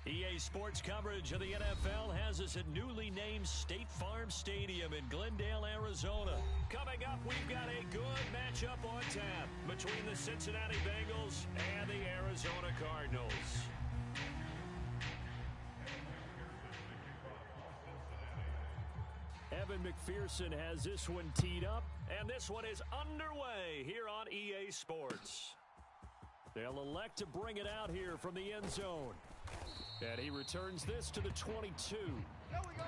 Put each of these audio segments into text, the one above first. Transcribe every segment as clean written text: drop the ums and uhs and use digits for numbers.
EA Sports coverage of the NFL has us at newly named State Farm Stadium in Glendale, Arizona. Coming up, we've got a good matchup on tap between the Cincinnati Bengals and the Arizona Cardinals. Evan McPherson has this one teed up, and this one is underway here on EA Sports. They'll elect to bring it out here from the end zone. And he returns this to the 22. There we go.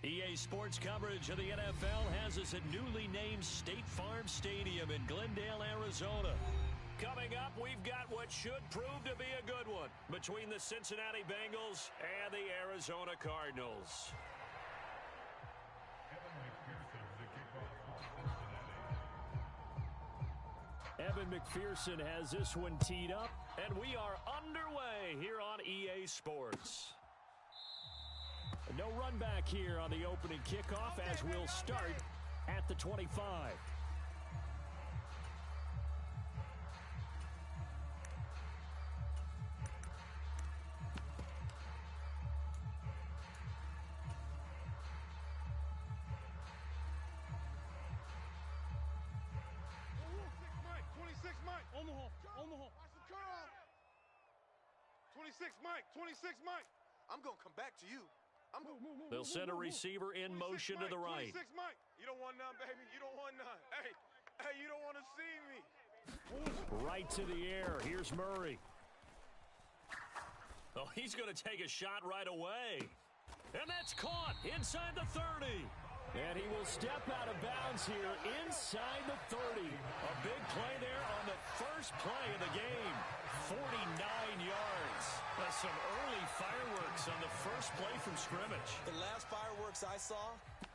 EA Sports coverage of the NFL has us at newly named State Farm Stadium in Glendale, Arizona. Coming up, we've got what should prove to be a good one between the Cincinnati Bengals and the Arizona Cardinals. Evan McPherson has this one teed up, and we are underway here on EA Sports. No run back here on the opening kickoff as we'll start at the 25. Omaha. Watch the curl. 26 Mike. I'm going to come back to you. They'll send a receiver in motion to the right. 26 Mike. You don't want none, baby. You don't want none. Hey, you don't want to see me. Right to the air. Here's Murray. Oh, he's going to take a shot right away. And that's caught inside the 30. And he will step out of bounds here inside the 30. A big play there on the first play of the game. 49 yards. Some early fireworks on the first play from scrimmage. The last fireworks I saw,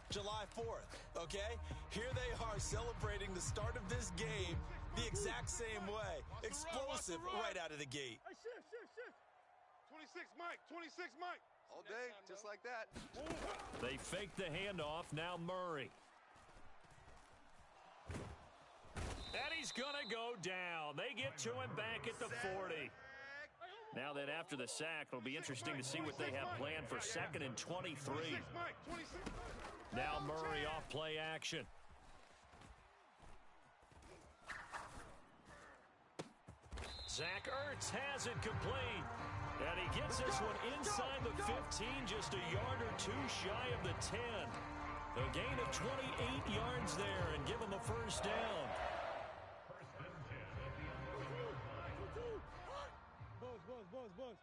July 4th, okay? Here they are celebrating the start of this game the exact same way. Explosive right out of the gate. Hey, shift. 26 Mike. All day, just like that. They fake the handoff. Now Murray. And he's going to go down. They get to him back at the 40. Now then, after the sack, it'll be interesting to see what they have planned for 2nd and 23. Now Murray off play action. Zach Ertz has it complete. And he gets this one inside the 15, just a yard or two shy of the 10. A gain of 28 yards there and give him the first down. Buzz.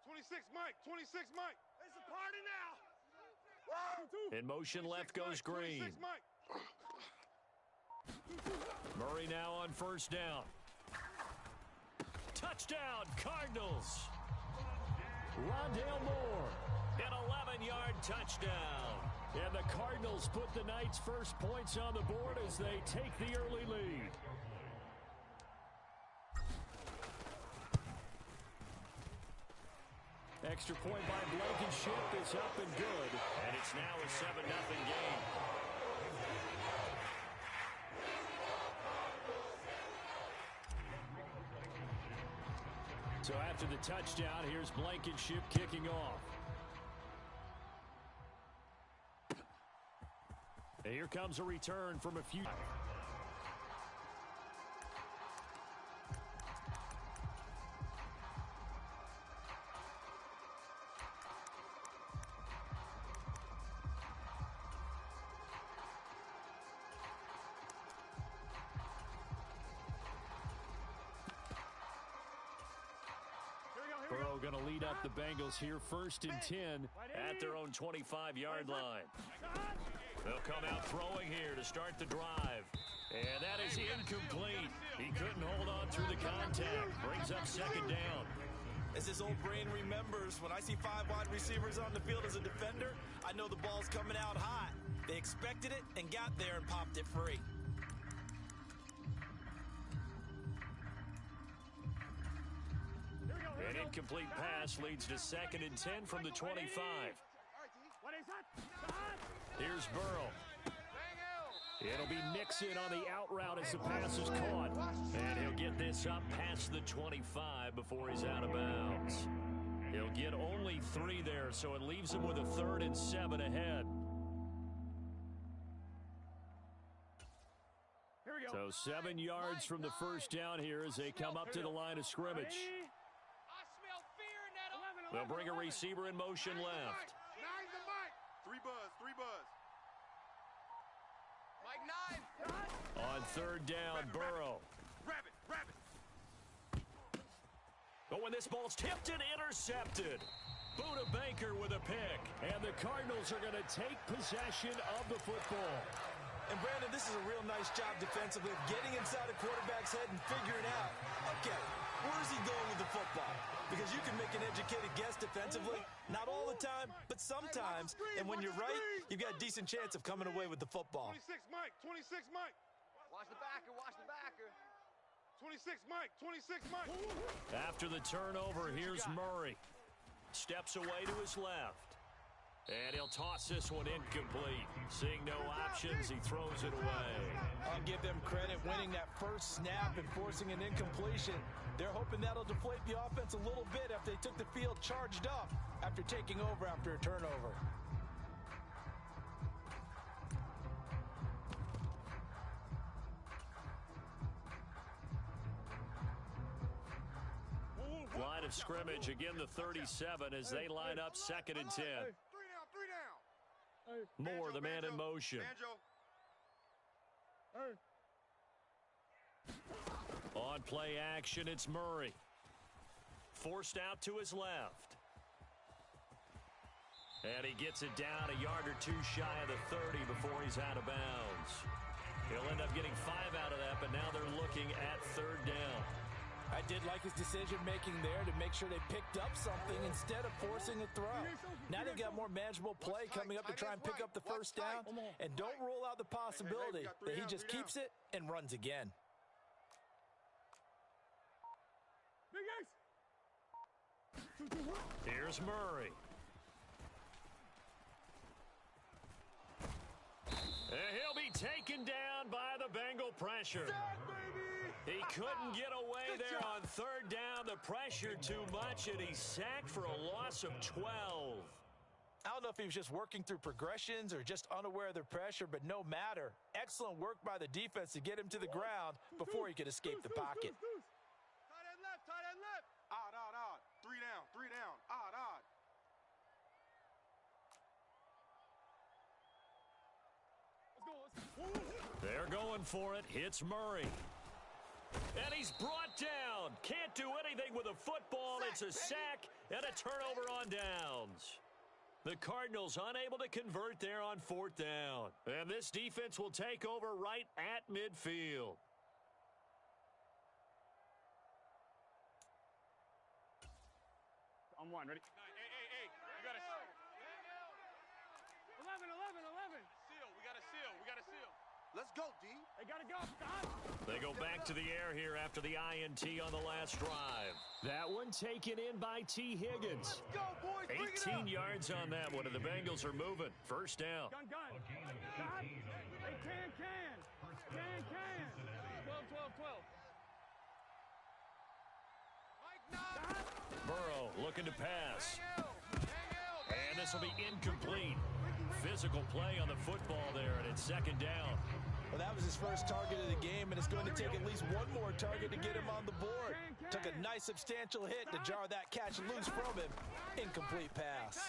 26, Mike. 26, Mike. It's a party now. In motion left goes Green. 26, Mike. Murray now on first down. Touchdown, Cardinals. Rondale Moore, an 11-yard touchdown. And the Cardinals put the Knights' first points on the board as they take the early lead. Extra point by Blankenship is up and good. And it's now a 7-0 game. So after the touchdown, here's Blankenship kicking off. And here comes a return from a few. Burrow going to lead up the Bengals here 1st and 10 at their own 25-yard line. They'll come out throwing here to start the drive. And that is incomplete. He couldn't hold on through the contact. Brings up 2nd down. As his old brain remembers, when I see 5 wide receivers on the field as a defender, I know the ball's coming out hot. They expected it and got there and popped it free. An incomplete pass leads to 2nd and 10 from the 25. Here's Burrow. It'll be Nixon on the out route as the pass is caught. And he'll get this up past the 25 before he's out of bounds. He'll get only 3 there, so it leaves him with a 3rd and 7 ahead. So 7 yards from the first down here as they come up to the line of scrimmage. They'll bring a receiver in motion left. 3 buzz. Mike 9. On 3rd down, Burrow. Rabbit. But when this ball's tipped and intercepted, Buda Baker with a pick. And the Cardinals are going to take possession of the football. And Brandon, this is a real nice job defensively of getting inside a quarterback's head and figuring out, okay, where's he going with the football? Because you can make an educated guess defensively. Not all the time, but sometimes. And when you're right, you've got a decent chance of coming away with the football. 26, Mike. Watch the backer. 26, Mike. After the turnover, here's Murray. Steps away to his left. And he'll toss this one incomplete. Seeing no options, he throws it away. I'll give them credit winning that first snap and forcing an incompletion. They're hoping that'll deflate the offense a little bit after they took the field charged up after taking over after a turnover. Line of scrimmage, again the 37 as they line up 2nd and 10. 3 down. Moore, the man in motion. On play action, it's Murray. Forced out to his left. And he gets it down a yard or 2 shy of the 30 before he's out of bounds. He'll end up getting 5 out of that, but now they're looking at 3rd down. I did like his decision-making there to make sure they picked up something instead of forcing a throw. Now they've got more manageable play coming up to try and pick up the first down. And don't rule out the possibility that he just keeps it and runs again. Here's Murray. And he'll be taken down by the Bengal pressure. He couldn't get away there on third down. The pressure too much, and he's sacked for a loss of 12. I don't know if he was just working through progressions or just unaware of the pressure, but no matter. Excellent work by the defense to get him to the ground before he could escape the pocket. Tight end left, tight end left. Odd, odd, odd. Three down, odd, odd. They're going for it. Hits Murray. And he's brought down. Can't do anything with a football. It's a sack and a turnover on downs. The Cardinals unable to convert there on fourth down. And this defense will take over right at midfield. I'm one, ready? Hey. You got to 11. Seal, we got to seal. Let's go, D. They got to go. Stop. They go back to the air here after the INT on the last drive. That one taken in by T. Higgins. Let's go, boys. 18 yards on that one, and the Bengals are moving. First down. Gun. Stop. Hey, can. 12. Burrow looking to pass. And this will be incomplete. Physical play on the football there, and it's second down. Well, that was his first target of the game, and it's going to take at least one more target to get him on the board. Took a nice substantial hit to jar that catch loose from him. Incomplete pass.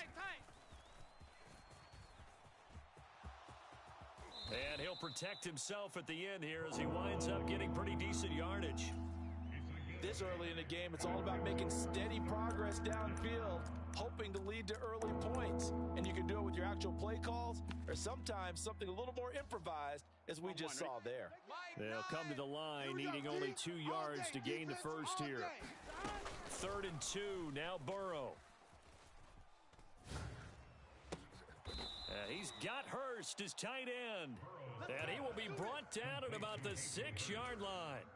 And he'll protect himself at the end here as he winds up getting pretty decent yardage. This early in the game, it's all about making steady progress downfield, hoping to lead to early points. And you can do it with your actual play calls or sometimes something a little more improvised, as we just saw there. They'll come to the line needing only 2 yards to gain the first here. 3rd and 2, now Burrow. He's got Hurst, his tight end. And he will be brought down at about the 6-yard line.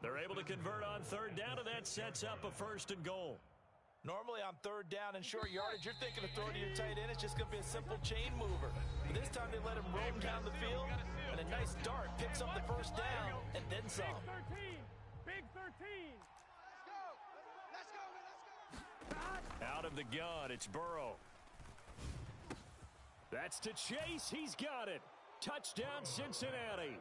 They're able to convert on third down, and that sets up a 1st and goal. Normally on third down and short yardage, you're thinking of throwing to your tight end. It's just going to be a simple chain mover. But this time they let him roam down the field, and a nice dart picks up the first down and then some. Big 13. Let's go. Out of the gun, it's Burrow. That's to Chase. He's got it. Touchdown, Cincinnati.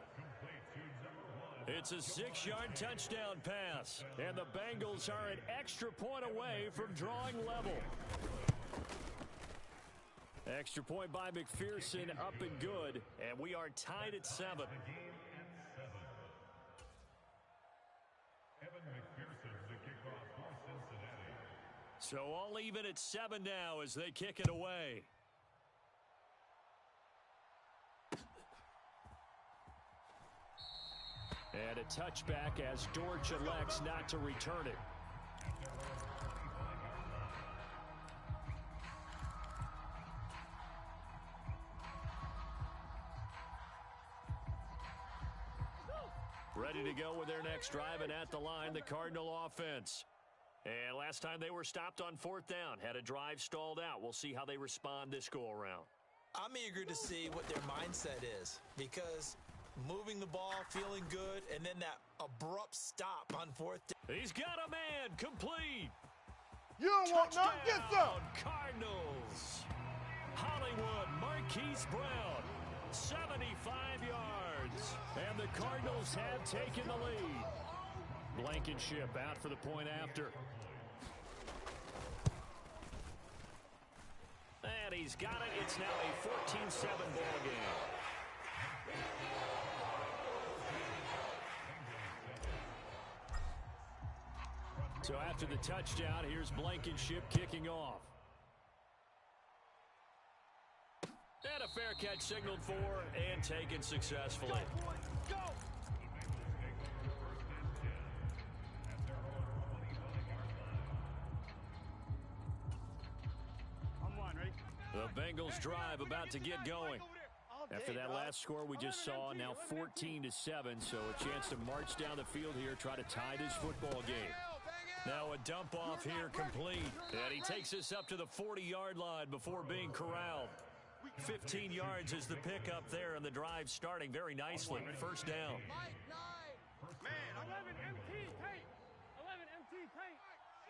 It's a 6-yard touchdown pass, and the Bengals are an extra point away from drawing level. Extra point by McPherson, up and good, and we are tied at 7. So all even at 7 now as they kick it away. And a touchback as Dortch elects not to return it. Ready to go with their next drive, and at the line, the Cardinal offense. And last time they were stopped on 4th down, had a drive stalled out. We'll see how they respond this go-around. I'm eager to see what their mindset is, because moving the ball, feeling good, and then that abrupt stop on 4th down. He's got a man, complete. You don't want none, get some. Cardinals. Hollywood, Marquise Brown, 75 yards. And the Cardinals have taken the lead. Blankenship out for the point after. And he's got it. It's now a 14-7 ball game. So after the touchdown, here's Blankenship kicking off. And a fair catch signaled for and taken successfully. Go, boys, go. I'm one, ready? The Bengals drive about to get going. After that last score we just saw, now 14-7, so a chance to march down the field here, try to tie this football game. Now a dump off here complete, and he takes us up to the 40-yard line before being corralled. 15 yards is the pickup there, and the drive starting very nicely. First down. Man, 11 MT tape. 11 MT tape.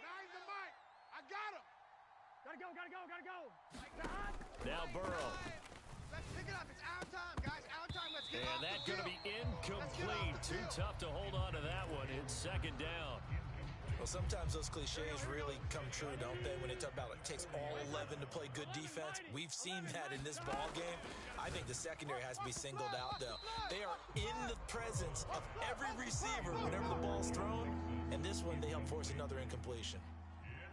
9's the mic. I got him. Gotta go. Now Burrow. Let's pick it up. It's our time, guys. Our time. Let's get And that's going to be incomplete. Too tough to hold on to that one. It's second down. Well, sometimes those cliches really come true, don't they? When they talk about it takes all 11 to play good defense. We've seen that in this ball game. I think the secondary has to be singled out, though. They are in the presence of every receiver whenever the ball's thrown. And this one, they help force another incompletion.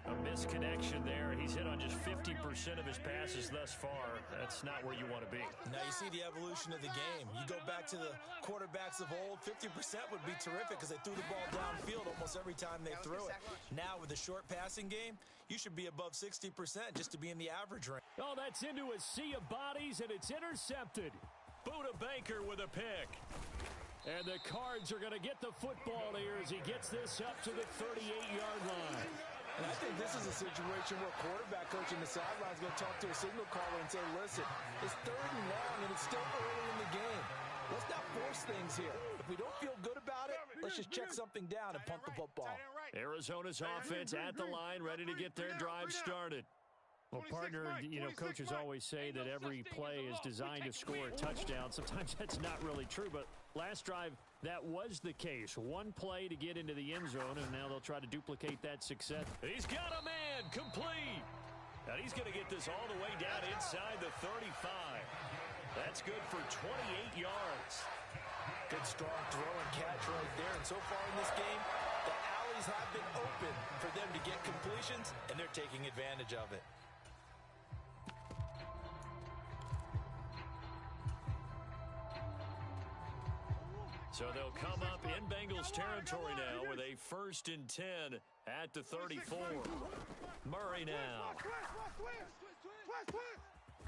A misconnection there. He's hit on just 50% of his passes thus far. That's not where you want to be. Now you see the evolution of the game. You go back to the quarterbacks of old, 50% would be terrific because they threw the ball downfield almost every time they threw it. Now with the short passing game, you should be above 60% just to be in the average range. Oh, that's into a sea of bodies, and it's intercepted. Buda Baker with a pick. And the Cards are going to get the football here as he gets this up to the 38-yard line. And I think this is a situation where a quarterback coach in the sideline is going to talk to a signal caller and say, listen, it's 3rd and long, and it's still early in the game. Let's not force things here. If we don't feel good about it, let's just check something down and punt the football. Arizona's offense at the line, ready to get their drive started. Well, partner, coaches always say that every play is designed to score a touchdown. Sometimes that's not really true, but last drive, that was the case. One play to get into the end zone, and now they'll try to duplicate that success. He's got a man, complete. And he's going to get this all the way down inside the 35. That's good for 28 yards. Good, strong throw and catch right there. And so far in this game, the alleys have been open for them to get completions, and they're taking advantage of it. So they'll come up in Bengals territory now with a 1st and 10 at the 34. Murray now.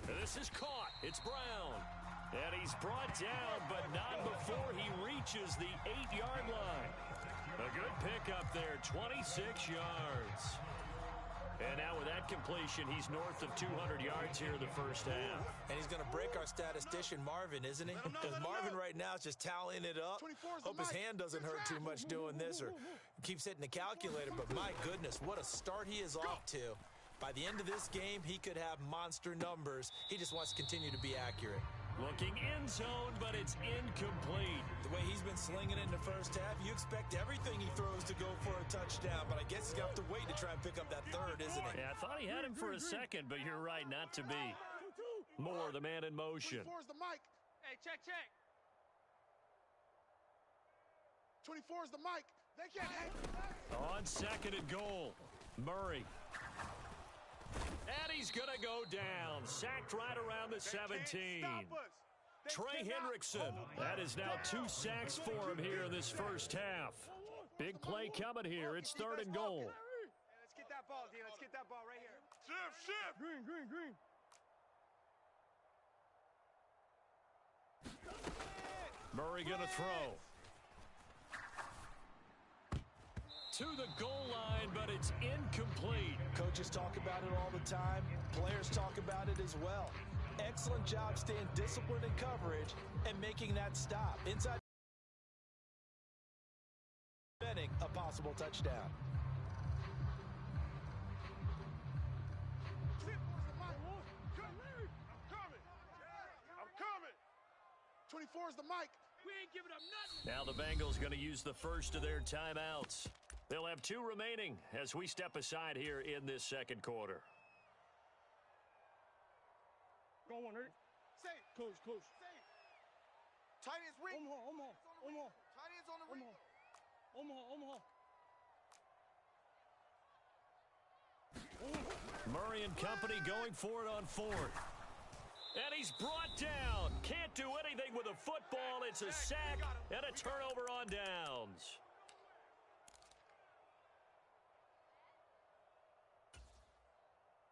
And this is caught. It's Brown. And he's brought down, but not before he reaches the 8-yard line. A good pickup there, 26 yards. And now with that completion, he's north of 200 yards here in the first half. And he's going to break our statistician, Marvin, isn't he? Because Marvin right now is just tallying it up. Hope his hand doesn't hurt too much doing this or keeps hitting the calculator. But my goodness, what a start he is off to. By the end of this game, he could have monster numbers. He just wants to continue to be accurate. Looking end zone, but it's incomplete. The way he's been slinging it in the first half, you expect everything he throws to go for a touchdown, but I guess he's going to have to wait to try and pick up that 3rd, isn't he? Yeah, I thought he had him for a second, but you're right, not to be. Moore, the man in motion. 24's the mic. Hey, check. 24's the mic. They can't hang. On 2nd and goal, Murray. And he's going to go down. Sacked right around the 17. Trey Hendrickson. That is now 2 sacks for him here in this first half. Big play coming here. It's 3rd and goal. Let's get that ball, D. Let's get that ball right here. Shift. Green. Murray going to throw. To the goal line, but it's incomplete. Coaches talk about it all the time. Players talk about it as well. Excellent job staying disciplined in coverage and making that stop. Inside, preventing a possible touchdown. I'm coming. 24's the mic. We ain't giving up nothing. Now the Bengals going to use the first of their timeouts. They'll have 2 remaining as we step aside here in this second quarter. Go on, Eric. Safe. Close. Safe. Tight ends ring. Omaha. Tight ends on the ring. Omaha. Murray and company going for it on 4th. And he's brought down. Can't do anything with a football. It's a sack and a turnover on downs.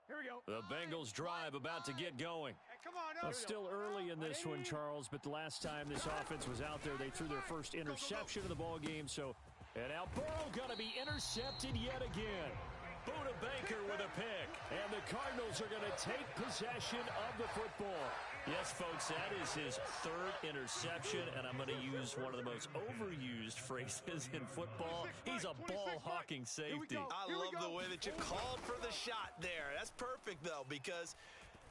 Here we go. The Bengals drive about to get going. Hey, come on, Well, still early in this one, Charles, but the last time this offense was out there, they threw their first interception of the ball game. And now Burrow going to be intercepted yet again. Buda Baker with a pick. And the Cardinals are going to take possession of the football. Yes, folks, that is his third interception, and I'm going to use one of the most overused phrases in football. He's a ball-hawking safety. I love the way that you called for the shot there. That's perfect, though, because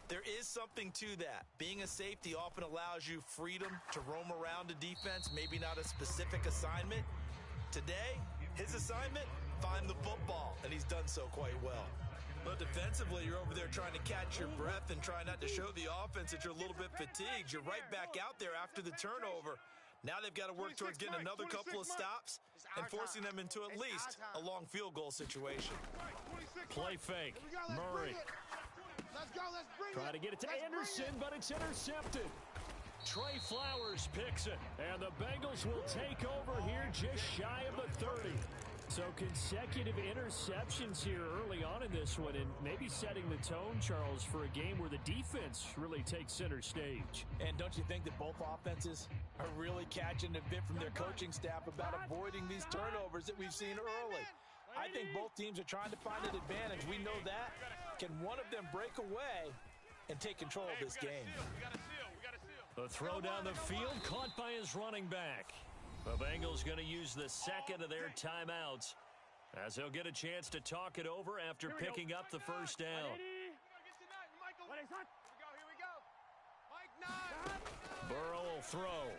there is something to that. Being a safety often allows you freedom to roam around a defense, maybe not a specific assignment. Today, his assignment, find the football, and he's done so quite well. But defensively, you're over there trying to catch your breath and try not to show the offense that you're a little bit fatigued. You're right back out there after the turnover. Now they've got to work towards getting another couple of stops and forcing them into at least a long field goal situation. Play fake. Murray. Try to get it to Anderson, but it's intercepted. Trey Flowers picks it, and the Bengals will take over here just shy of the 30. So consecutive interceptions here early on in this one, and maybe setting the tone, Charles, for a game where the defense really takes center stage. And don't you think that both offenses are really catching a bit from their coaching staff about avoiding these turnovers that we've seen early? I think both teams are trying to find an advantage. We know that. Can one of them break away and take control of this game? The throw down the field caught by his running back. The Bengals going to use the second of their timeouts as they'll get a chance to talk it over after picking up the first down. Burrow will throw.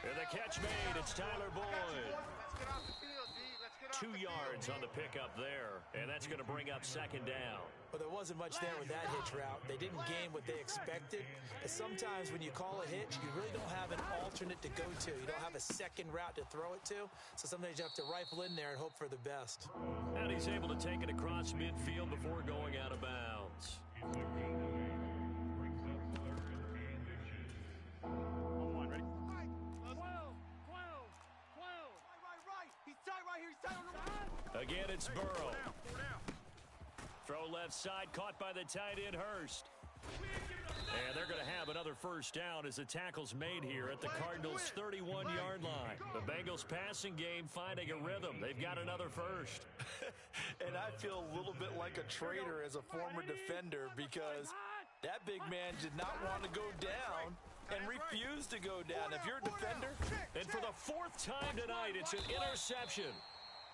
And the catch made. It's Tyler Boyd. 2 yards on the pickup there, and that's going to bring up second down. Well, there wasn't much there with that hitch route. They didn't gain what they expected. But sometimes when you call a hitch, you really don't have an alternate to go to. You don't have a second route to throw it to. So sometimes you have to rifle in there and hope for the best. And he's able to take it across midfield before going out of bounds. Again, it's Burrow. Throw left side, caught by the tight end, Hurst. And they're going to have another first down as the tackle's made here at the Cardinals' 31-yard line. The Bengals passing game finding a rhythm. They've got another first. And I feel a little bit like a traitor as a former defender because that big man did not want to go down and refused to go down. If you're a defender. And for the 4th time tonight, it's an interception.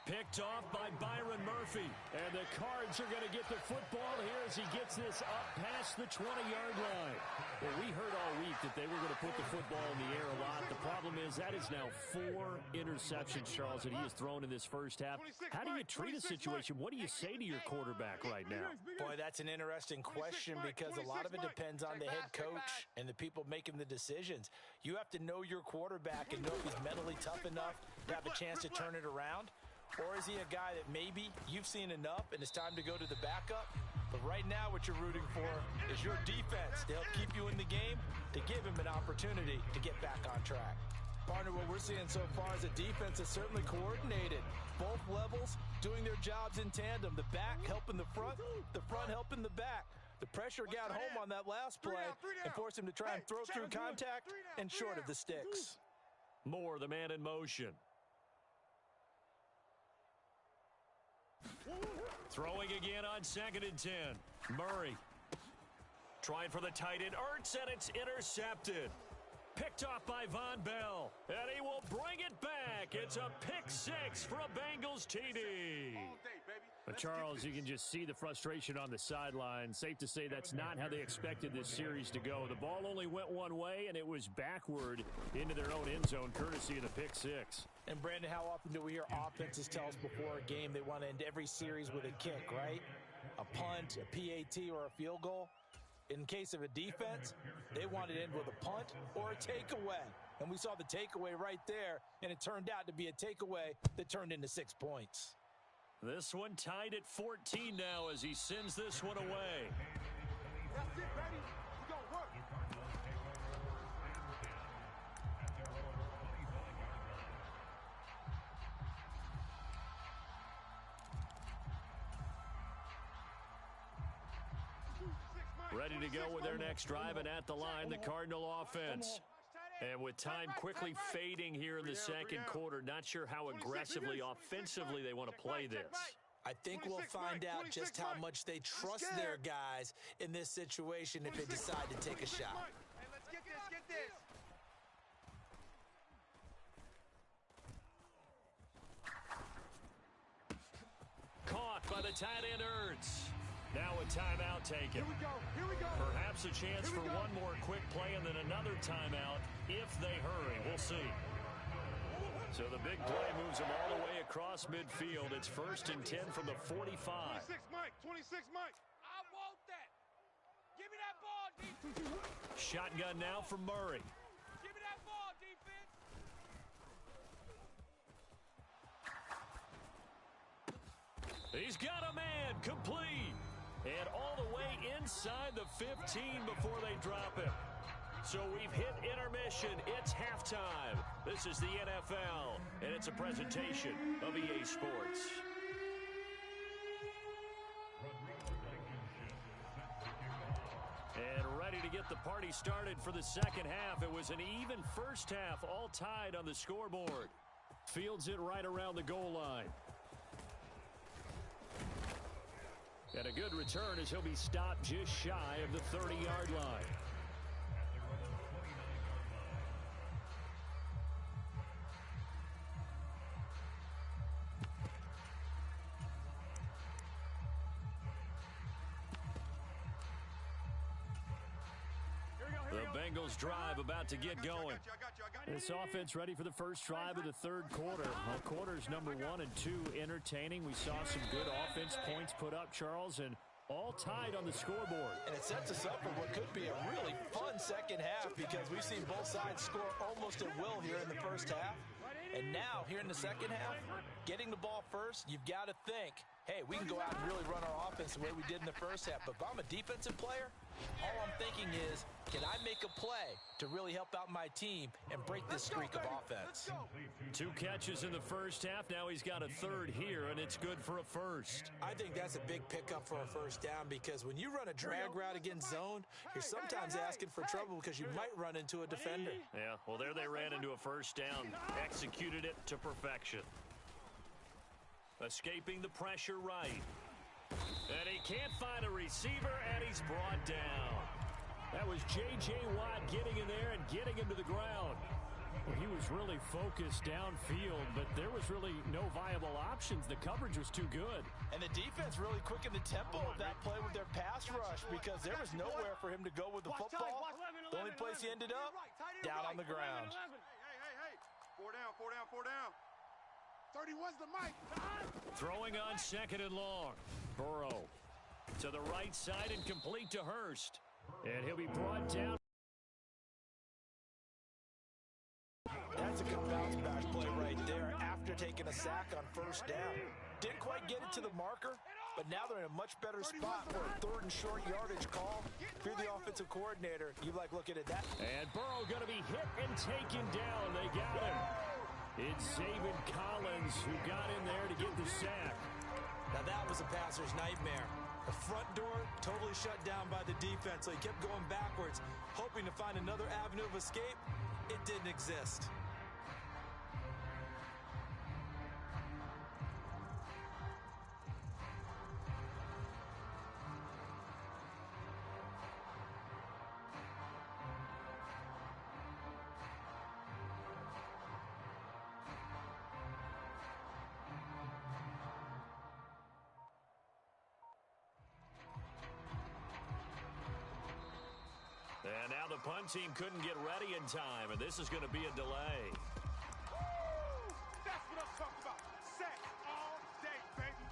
Picked off by Byron Murphy. And the Cards are going to get the football here as he gets this up past the 20-yard line. Well, we heard all week that they were going to put the football in the air a lot. The problem is that is now 4 interceptions, Charles, that he has thrown in this first half. How do you treat a situation? What do you say to your quarterback right now? Boy, that's an interesting question because a lot of it depends on the head coach and the people making the decisions. You have to know your quarterback and know if he's mentally tough enough to have a chance to turn it around. Or is he a guy that maybe you've seen enough and it's time to go to the backup? But right now what you're rooting for is your defense to help keep you in the game, to give him an opportunity to get back on track. Partner, what we're seeing so far is a defense that's certainly coordinated. Both levels doing their jobs in tandem. The back helping the front helping the back. The pressure got home on that last play and forced him to try and throw through contact and short of the sticks. Moore, the man in motion. Throwing again on 2nd and 10. Murray trying for the tight end. Ertz, and it's intercepted. Picked off by Von Bell. And he will bring it back. It's a pick 6 for a Bengals TD. But Charles, you can just see the frustration on the sideline. Safe to say that's not how they expected this series to go. The ball only went one way, and it was backward into their own end zone, courtesy of the pick 6. And, Brandon, how often do we hear offenses tell us before a game they want to end every series with a kick, right? A punt, a PAT, or a field goal. In case of a defense, they want it to end with a punt or a takeaway. And we saw the takeaway right there, and it turned out to be a takeaway that turned into 6 points. This one tied at 14 now as he sends this one away. That's it, baby. We gonna work. Ready to go with their next drive, and at the line, the Cardinal offense. And with time quickly fading here in the second quarter, not sure how aggressively, offensively they want to play this. I think we'll find out just how much they trust their guys in this situation if they decide to take a shot. Hey, let's get this. Caught by the tight end Ertz. Now a timeout taken. Here we go. Perhaps a chance for one more quick play and then another timeout if they hurry. We'll see. So the big play moves them all the way across midfield. It's 1st and 10 from the 45. 26 Mike. I want that. Give me that ball, defense. Shotgun now from Murray. Give me that ball, defense. He's got a man, complete. And all the way inside the 15 before they drop him. So we've hit intermission. It's halftime. This is the NFL, and it's a presentation of EA Sports. And ready to get the party started for the second half. It was an even first half, all tied on the scoreboard. Fields it right around the goal line. And a good return as he'll be stopped just shy of the 30-yard line. The Bengals drive about to get going. This offense ready for the first drive of the third quarter. Well, quarters number 1 and 2 entertaining. We saw some good offense points put up, Charles, and all tied on the scoreboard. And it sets us up for what could be a really fun second half because we've seen both sides score almost at will here in the first half. And now, here in the second half, getting the ball first, you've got to think, hey, we can go out and really run our offense the way we did in the first half. But if I'm a defensive player, all I'm thinking is, can I make a play to really help out my team and break this streak of offense? 2 catches in the first half. Now he's got a third here, and it's good for a first. I think that's a big pickup for a first down because when you run a drag route against zone, you're sometimes asking for trouble because you might run into a defender. Yeah, well, there they ran into a first down. Executed it to perfection. Escaping the pressure right. And he can't find a receiver, and he's brought down. That was J.J. Watt getting in there and getting him to the ground. Well, he was really focused downfield, but there was really no viable options. The coverage was too good. And the defense really quickened the tempo of that play with their pass rush because there was nowhere for him to go with the football. The only place he ended up, down on the ground. Hey. 4 down. 31's the mic. Throwing on 2nd and long. Burrow to the right side and complete to Hurst. And he'll be brought down. That's a good bounce back play right there after taking a sack on first down. Didn't quite get it to the marker, but now they're in a much better spot for a 3rd and short yardage call. If you're the offensive coordinator, you like looking at that. And Burrow going to be hit and taken down. They got him. It's Zaven Collins who got in there to get the sack. Now that was a passer's nightmare. The front door totally shut down by the defense, so he kept going backwards, hoping to find another avenue of escape. It didn't exist. And now the punt team couldn't get ready in time, and this is going to be a delay. That's what I'm talking about. Sack all day, baby.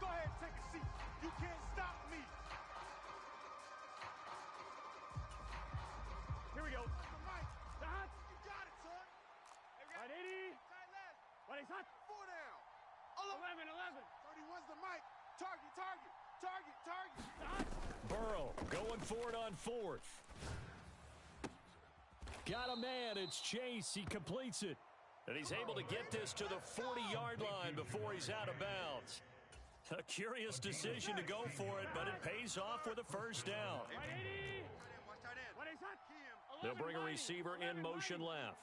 Go ahead and take a seat. You can't stop me. Here we go. You got it, son. Right, 80. What is that? 4 down. 11. 31's the mic. Target. Burrow going for it on 4th. Got a man. It's Chase. He completes it. And he's able to get this to the 40-yard line before he's out of bounds. A curious decision to go for it, but it pays off with a first down. They'll bring a receiver in motion left.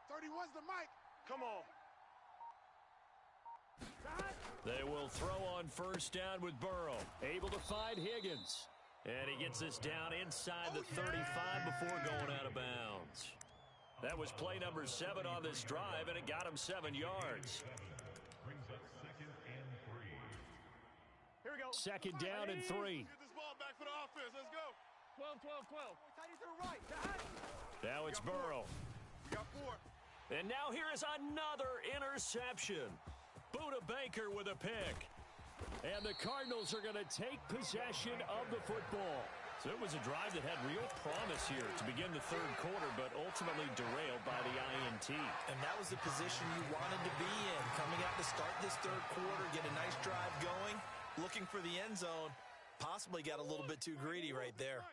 31 30, where's the mic? Come on. They will throw on first down with Burrow. Able to find Higgins. And he gets this down inside the 35 before going out of bounds. That was play number 7 on this drive, and it got him 7 yards. Here we go. Second down and 3. Get this ball back for the offense. Let's go. 12, 12, 12. Tight end to the right. Now it's Burrow. We got 4. And now here is another interception. Buda Baker with a pick. And the Cardinals are going to take possession of the football. So it was a drive that had real promise here to begin the third quarter, but ultimately derailed by the INT. And that was the position you wanted to be in. Coming out to start this third quarter, get a nice drive going, looking for the end zone. Possibly got a little bit too greedy right there.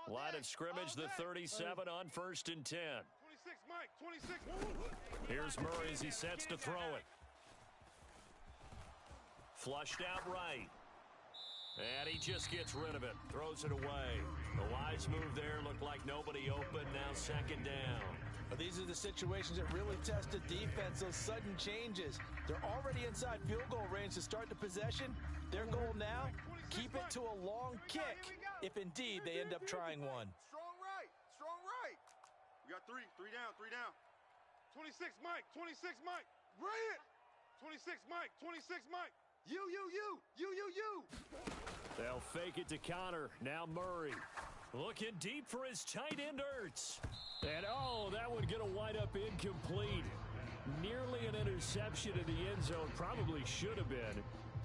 Line of scrimmage, the 37 on first and 10. 26, Mike, 26. Here's Murray as he sets to throw it. Flushed out right. And he just gets rid of it. Throws it away. The wise move there. Looked like nobody open. Now second down. Well, these are the situations that really test the defense. Those sudden changes. They're already inside field goal range to start the possession. Their goal now, keep it to a long kick, if indeed they end up trying one. Strong right. Strong right. We got 3. 3 down. 3 down. 26, Mike. 26, Mike. Bring it. 26, Mike. 26, Mike. You. They'll fake it to Connor. Now Murray. Looking deep for his tight end Ertz. And oh, that one going to wind up incomplete. Nearly an interception in the end zone. Probably should have been.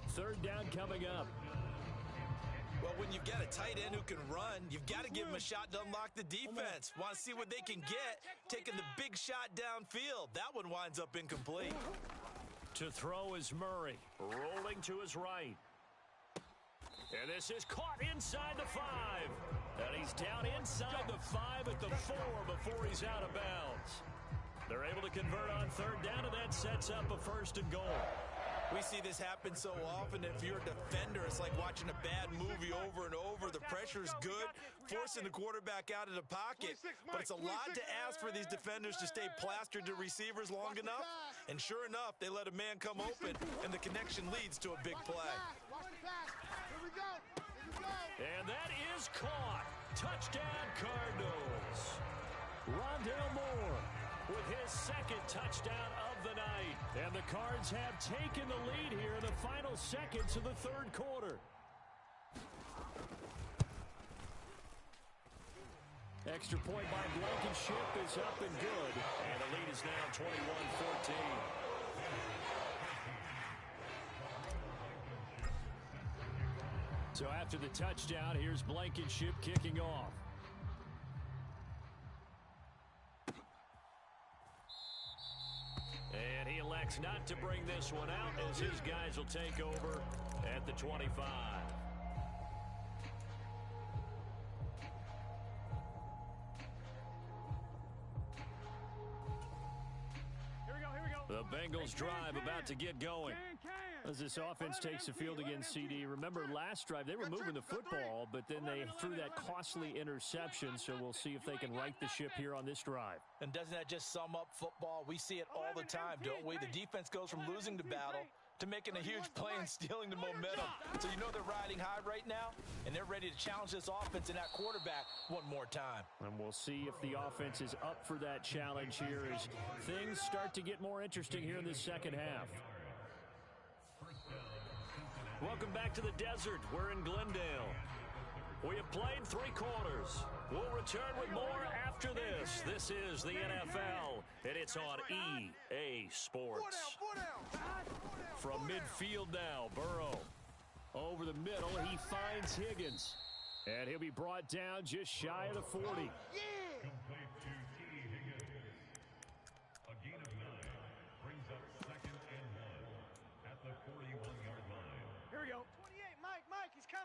Third down coming up. Well, when you've got a tight end who can run, you've got to give him a shot to unlock the defense. Want to see what they can get, taking the big shot downfield. That one winds up incomplete. To throw is Murray, rolling to his right. And this is caught inside the 5. And he's down inside the 5 at the 4 before he's out of bounds. They're able to convert on third down, and that sets up a first and goal. We see this happen so often. If you're a defender, it's like watching a bad movie over and over. The pressure's good, forcing the quarterback out of the pocket. But it's a lot to ask for these defenders to stay plastered to receivers long enough. And sure enough, they let a man come open, and the connection leads to a big play. And that is caught. Touchdown, Cardinals. Rondale Moore with his second touchdown of the night. And the Cards have taken the lead here in the final seconds of the third quarter. Extra point by Blankenship is up and good. And the lead is now 21-14. So after the touchdown, here's Blankenship kicking off. And he elects not to bring this one out as his guys will take over at the 25. The Bengals drive about to get going. As this offense takes the field against CD. Remember last drive, they were moving the football, but then they threw that costly interception, so we'll see if they can right the ship here on this drive. And doesn't that just sum up football? We see it all the time, don't we? The defense goes from losing the battle to making a huge play and stealing the momentum. So you know they're riding high right now, and they're ready to challenge this offense and that quarterback one more time. And we'll see if the offense is up for that challenge here as things start to get more interesting here in the second half. Welcome back to the desert. We're in Glendale. We have played 3 quarters. We'll return with more after this. This is the NFL, and it's on EA Sports. From midfield now, Burrow. Over the middle, he finds Higgins. And he'll be brought down just shy of the 40.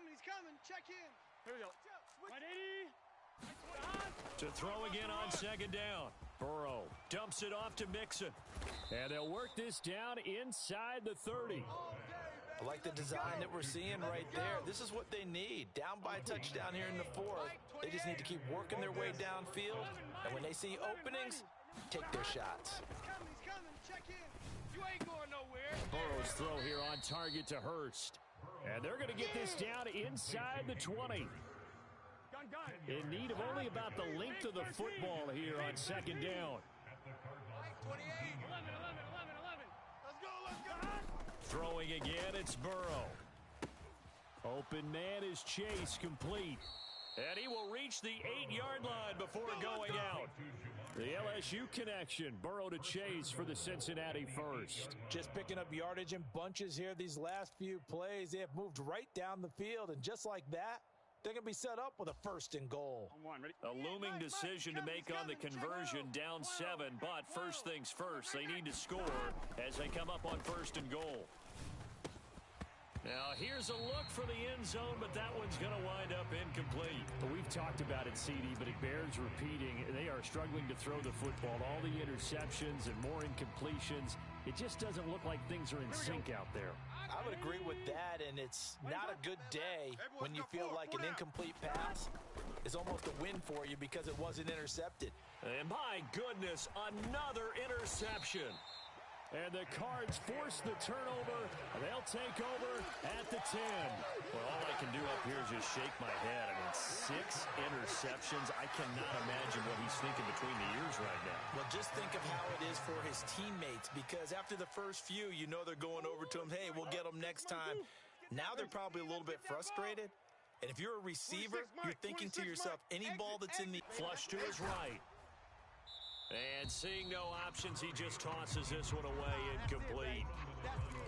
He's coming. Check in. Here we go. Ready? To throw again on second down. Burrow dumps it off to Mixon. And they'll work this down inside the 30. I like the design that we're seeing right there. This is what they need. Down by a touchdown here in the 4th. They just need to keep working their way downfield. And when they see openings, take their shots. He's coming. Check in. You ain't going nowhere. Burrow's throw here on target to Hurst. And they're going to get this down inside the 20. In need of only about the length of the football here on second down. 28. 11. Let's go. Throwing again, it's Burrow. Open man is Chase, complete. And he will reach the 8-yard line before going out. The LSU connection, Burrow to Chase for the Cincinnati first. Just picking up yardage in bunches here these last few plays. They have moved right down the field, and just like that, they're going to be set up with a 1st and goal. A looming decision to make on the conversion, down 7, but first things first, they need to score as they come up on 1st and goal. Now, here's a look for the end zone, but that one's going to wind up incomplete. We've talked about it, CD, but it bears repeating. They are struggling to throw the football. All the interceptions and more incompletions. It just doesn't look like things are in sync out there. I would agree with that, and it's not a good day when you feel like an incomplete pass is almost a win for you because it wasn't intercepted. And my goodness, another interception. And the Cards force the turnover. They'll take over at the 10. Well, all I can do up here is just shake my head. I mean, 6 interceptions. I cannot imagine what he's thinking between the ears right now. Well, just think of how it is for his teammates, because after the first few, you know they're going over to him, hey, we'll get them next time. Now they're probably a little bit frustrated. And if you're a receiver, you're thinking to yourself, any ball that's in the flush to his right. And seeing no options, he just tosses this one away, incomplete.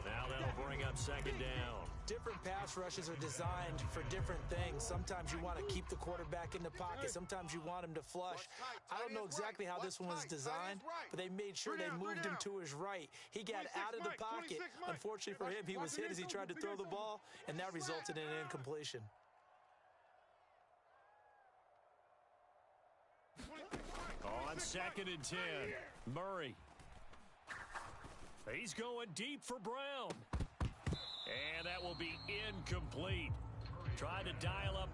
Now that'll bring up second down. Different pass rushes are designed for different things. Sometimes you want to keep the quarterback in the pocket. Sometimes you want him to flush. I don't know exactly how this one was designed, but they made sure they moved him to his right. He got out of the pocket. Unfortunately for him, he was hit as he tried to throw the ball, and that resulted in an incompletion. On 2nd and 10, Murray. He's going deep for Brown. And that will be incomplete. Tried to dial up